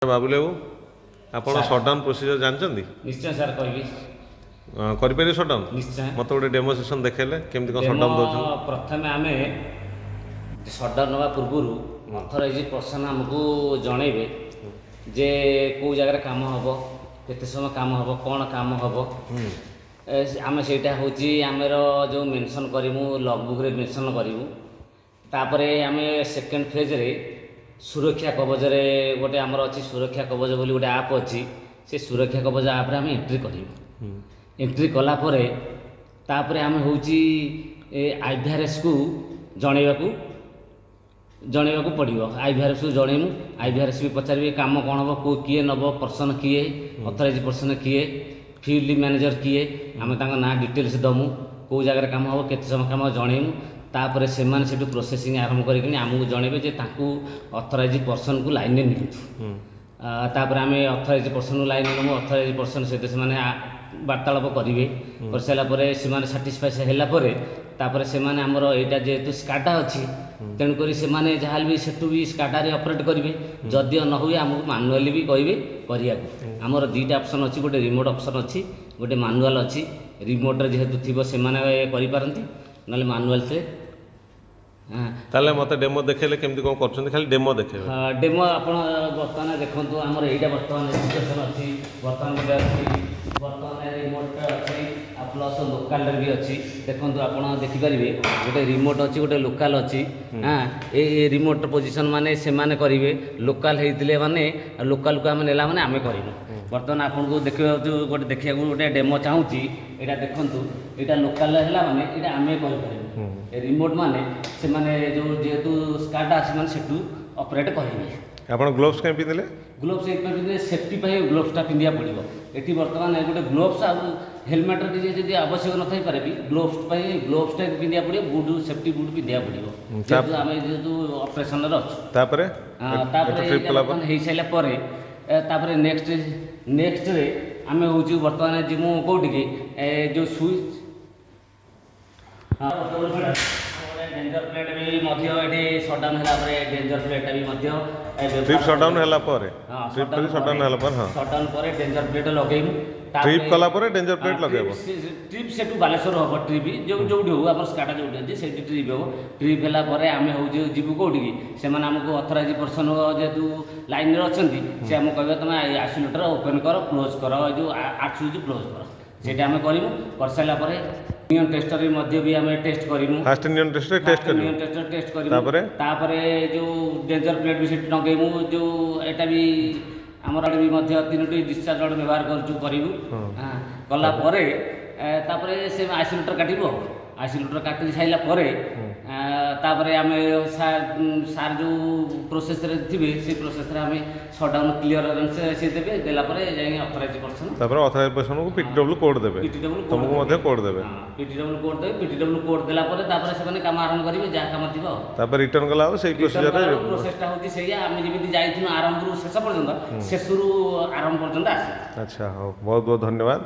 बाबुल बाबू ଆପଣ shutdown procedure ଜାଣିଛନ୍ତି? ନିଶ୍ଚୟ ସାର୍ କହିବି। କରିପାରିବେ ସଟଡାଉନ୍? ନିଶ୍ଚୟ। ମୋତେ ଗୋଟେ ଡେମୋ ସେସନ୍ ଦେଖେଇଲେ କେମିତି କ'ଣ ସଟଡାଉନ୍ ଦେଉଛନ୍ତି। ପ୍ରଥମେ ଆମେ ସଟଡାଉନ୍ ନେବା ପୂର୍ବରୁ ଅଥରାଇଜ ପର୍ସନ୍ ଆମକୁ ଜଣେଇବେ ଯେ କେଉଁ ଜାଗାରେ କାମ ହେବ, କେତେ ସମୟ କାମ ହେବ, କ'ଣ କାମ ହେବ। ଆମେ ସେଇଟା ହେଉଛି ଆମର ଯେଉଁ ମେନସନ୍ କରିବୁ, ଲଗ୍ବୁକ୍ରେ ମେନସନ୍ କରିବୁ। ତାପରେ ଆମେ ସେକେଣ୍ଡ ଫେଜ୍ରେ ସୁରକ୍ଷା କବଜରେ ଗୋଟେ ଆମର ଅଛି, ସୁରକ୍ଷା କବଜ ବୋଲି ଗୋଟେ ଆପ୍ ଅଛି। ସେ ସୁରକ୍ଷା କବଜ ଆପ୍ରେ ଆମେ ଏଣ୍ଟ୍ରି କରିବୁ। ଏଣ୍ଟ୍ରି କଲା ପରେ ତାପରେ ଆମେ ହେଉଛି IVRSକୁ ଜଣେଇବାକୁ ପଡ଼ିବ। IVRSକୁ ଜଣେଇବୁ। IVRS ବି ପଚାରିବେ କାମ କ'ଣ ହେବ, କିଏ ନେବ, ପର୍ସନ୍ କିଏ, ଅଥରାଇଜ ପର୍ସନ୍ କିଏ, ଫିଲ୍ଡ ମ୍ୟାନେଜର କିଏ। ଆମେ ତାଙ୍କ ନାଁ ଡିଟେଲ୍ସ ଦେବୁ, କେଉଁ ଜାଗାରେ କାମ ହେବ, କେତେ ସମୟ କାମ ଜଣେଇବୁ। ତାପରେ ସେମାନେ ସେଠୁ ପ୍ରୋସେସିଂ ଆରମ୍ଭ କରିକି ଆମକୁ ଜଣେଇବେ ଯେ ତାଙ୍କୁ ଅଥରାଇଜ ପର୍ସନ୍କୁ ଲାଇନ୍ରେ ନିଅନ୍ତୁ। ତାପରେ ଆମେ ଅଥରାଇଜ ପର୍ସନ୍କୁ ଲାଇନ୍ରେ ନେବୁ। ଅଥରାଇଜ ପର୍ସନ୍ ସହିତ ସେମାନେ ବାର୍ତ୍ତାଳାପ କରିବେ। କରିସାରିଲା ପରେ ସେମାନେ ସାଟିସ୍ଫାଏ ହେଲା ପରେ ତାପରେ ସେମାନେ ଆମର ଏଇଟା ଯେହେତୁ ସ୍କାଡା ଅଛି, ତେଣୁକରି ସେମାନେ ଯାହାହେଲେ ବି ସେଠୁ ବି ସ୍କାଡାରେ ଅପରେଟ୍ କରିବେ। ଯଦି ନ ହୁଏ ଆମକୁ ମାନୁଆଲି ବି କହିବେ କରିବାକୁ। ଆମର ଦୁଇଟା ଅପସନ୍ ଅଛି, ଗୋଟେ ରିମୋଟ୍ ଅପସନ୍ ଅଛି, ଗୋଟେ ମାନୁଆଲ୍ ଅଛି। ରିମୋଟ୍ରେ ଯେହେତୁ ଥିବ ସେମାନେ କରିପାରନ୍ତି, ନହେଲେ ମାନୁଆଲ୍ରେ। ତାହେଲେ ମୋତେ ଡେମୋ ଦେଖେଇଲେ କେମିତି କ'ଣ କରୁଛନ୍ତି, ଖାଲି ଡେମୋ ଦେଖେଇବେ। ଡେମୋ ଆପଣ ବର୍ତ୍ତମାନ ଦେଖନ୍ତୁ। ଆମର ଏଇଟା ବର୍ତ୍ତମାନ ସିଚୁଏସନ୍ ଅଛି, ବର୍ତ୍ତମାନ ଗୋଟେ ଅଛି, ବର୍ତ୍ତମାନ ରିମୋଟ୍ଟା ଅଛି, ଆଉ ପ୍ଲସ୍ ଲୋକାଲ୍ରେ ବି ଅଛି। ଦେଖନ୍ତୁ ଆପଣ ଦେଖିପାରିବେ ଗୋଟେ ରିମୋଟ୍ ଅଛି, ଗୋଟେ ଲୋକାଲ୍ ଅଛି। ଏ ରିମୋଟ୍ ପୋଜିସନ୍ ମାନେ ସେମାନେ କରିବେ, ଲୋକାଲ୍ ହେଇଥିଲେ ମାନେ ଲୋକାଲ୍କୁ ଆମେ ନେଲା ମାନେ ଆମେ କରିବୁ। ବର୍ତ୍ତମାନ ଆପଣଙ୍କୁ ଦେଖିବାକୁ ଗୋଟେ ଡେମୋ ଚାହୁଁଛି। ଏଇଟା ଦେଖନ୍ତୁ, ଏଇଟା ଲୋକାଲ୍ ହେଲା ମାନେ ଏଇଟା ଆମେ କରିପାରିବୁ। ରିମୋଟ୍ ମାନେ ସେମାନେ ଯେଉଁ ଯେହେତୁ ସ୍କାଡା ସେମାନେ ସେଠୁ ଅପରେଟ୍ କରିବେ। ଆପଣ ଗ୍ଲୋଭ୍ସ କାହିଁ ପିନ୍ଧିଲେ? ଗ୍ଲୋଭ୍ସ ଏଇଥିପାଇଁ ପିନ୍ଧିଲେ, ସେଫ୍ଟି ପାଇଁ ଗ୍ଲୋଭ୍ସଟା ପିନ୍ଧିବାକୁ ପଡ଼ିବ। ଏଠି ବର୍ତ୍ତମାନ ଗୋଟେ ଗ୍ଲୋଭ୍ସ ଆଉ ହେଲମେଟ୍ର ଟିକେ ଯଦି ଆବଶ୍ୟକ ନଥାଇପାରେ ବି ଗ୍ଲୋଭ୍ସ ପାଇଁ ଗ୍ଲୋଭ୍ସଟା ପିନ୍ଧିବାକୁ ପଡ଼ିବ। ବୁଟ୍, ସେଫ୍ଟି ବୁଟ୍ ପିନ୍ଧିବାକୁ ପଡ଼ିବ, ଯେହେତୁ ଅପରେସନ୍ରେ ଅଛୁ। ତାପରେ ହେଇସାରିଲା ପରେ ତାପରେ ନେକ୍ସଟରେ ଆମେ ହେଉଛୁ ବର୍ତ୍ତମାନ ଯିବୁ କେଉଁଠିକି, ଯେଉଁ ସୁଇଚ୍ ଡେଞ୍ଜର ପ୍ଲେଟ୍ ବି ମଧ୍ୟ ଏଠି ସଟଡାଉନ୍ ହେଲା ପରେ ଡେଞ୍ଜର ପ୍ଲେଟ୍ଟା ବି ମଧ୍ୟ ସଟଡାଉନ୍ ହେଲା ପରେ ସଟଡାଉନ୍ ପରେ ଡେଞ୍ଜର ପ୍ଲେଟ୍ ଲଗେଇବୁ। ଟ୍ରିପ୍ କଲା ପରେ ଡେଞ୍ଜର ପ୍ଲେଟ୍ ଲଗେଇବ। ଟ୍ରିପ୍ ସେଠୁ ବାଲେଶ୍ୱର ହେବ। ଟ୍ରିପ୍ ଯେଉଁଠି ହେଉ, ଆମର ସ୍କାଡା ଯେଉଁଠି ଅଛି ସେଇଠି ଟ୍ରିପ୍ ହେବ। ଟ୍ରିପ୍ ହେଲା ପରେ ଆମେ ଯିବୁ କେଉଁଠିକି, ସେମାନେ ଆମକୁ ଅଥରାଇଜ ପର୍ସନ୍ ଯେହେତୁ ଲାଇନ୍ରେ ଅଛନ୍ତି, ସେ ଆମକୁ କହିବେ ତୁମେ ଆଇସୋଲେଟର୍ ଓପନ୍ କର, କ୍ଲୋଜ୍ କର, ଏ ଯେଉଁ ଆର୍ଟ ସୁଇଚ୍ କ୍ଲୋଜ୍ କର। ସେଇଟା ଆମେ କରିବୁ। କରିସାରିଲା ପରେ ନିଅନ୍ ଟେଷ୍ଟର ମଧ୍ୟ ବି ଆମେ ଟେଷ୍ଟ କରିବୁ। ଫାଷ୍ଟ ନିଅନ୍ ଟେଷ୍ଟର ଟେଷ୍ଟ କରିବୁ। ତାପରେ ଯେଉଁ ଡେଞ୍ଜର ପ୍ଲେଟ୍ ବି ସେଠି ଲଗେଇବୁ। ଯେଉଁ ଏଇଟା ବି ଆମର ବି ମଧ୍ୟ 3ଟି ଡିସଚାର୍ଜ ରଡ଼୍ ବ୍ୟବହାର କରିବୁ। କଲା ପରେ ତାପରେ ସେ ଆଇସୋଲେଟର୍ କାଟିବୁ। ଆଇସୋଲେଟର୍ କାଟି ସାରିଲା ପରେ ତାପରେ ଆମେ ସାର୍ ଯେଉଁ ପ୍ରୋସେସ୍ରେ ଥିବେ, ସେଇ ପ୍ରୋସେସ୍ରେ ଆମେ ସଟଡାଉନ୍ କ୍ଲିୟରାନ୍ସ ସେ ଦେବେ। ଦେଲା ପରେ ଯାଇକି ଅଥରାଇଜ ପର୍ସନ୍, ତାପରେ ଅଥରାଇଜ ପର୍ସନ୍କୁ PTW କୋଡ୍ ଦେବେ। ତମକୁ ମଧ୍ୟ କୋଡ୍ ଦେବେ। PTW କୋଡ୍ ଦେବେ। PTW କୋଡ୍ ଦେଲା ପରେ ତାପରେ ସେମାନେ କାମ ଆରମ୍ଭ କରିବେ, ଯାହା କାମ ଥିବ। ତାପରେ ରିଟର୍ନ କଲା ଆଉ ସେଇ ପ୍ରୋସିଜରରେ ପ୍ରୋସେସଟା ହେଉଛି ସେଇଆ। ଆମେ ଯେମିତି ଯାଇଥିଲୁ ଆରମ୍ଭରୁ ଶେଷ ପର୍ଯ୍ୟନ୍ତ, ଶେଷରୁ ଆରମ୍ଭ ପର୍ଯ୍ୟନ୍ତ ଆସିବ। ଆଚ୍ଛା, ହଉ, ବହୁତ ବହୁତ ଧନ୍ୟବାଦ।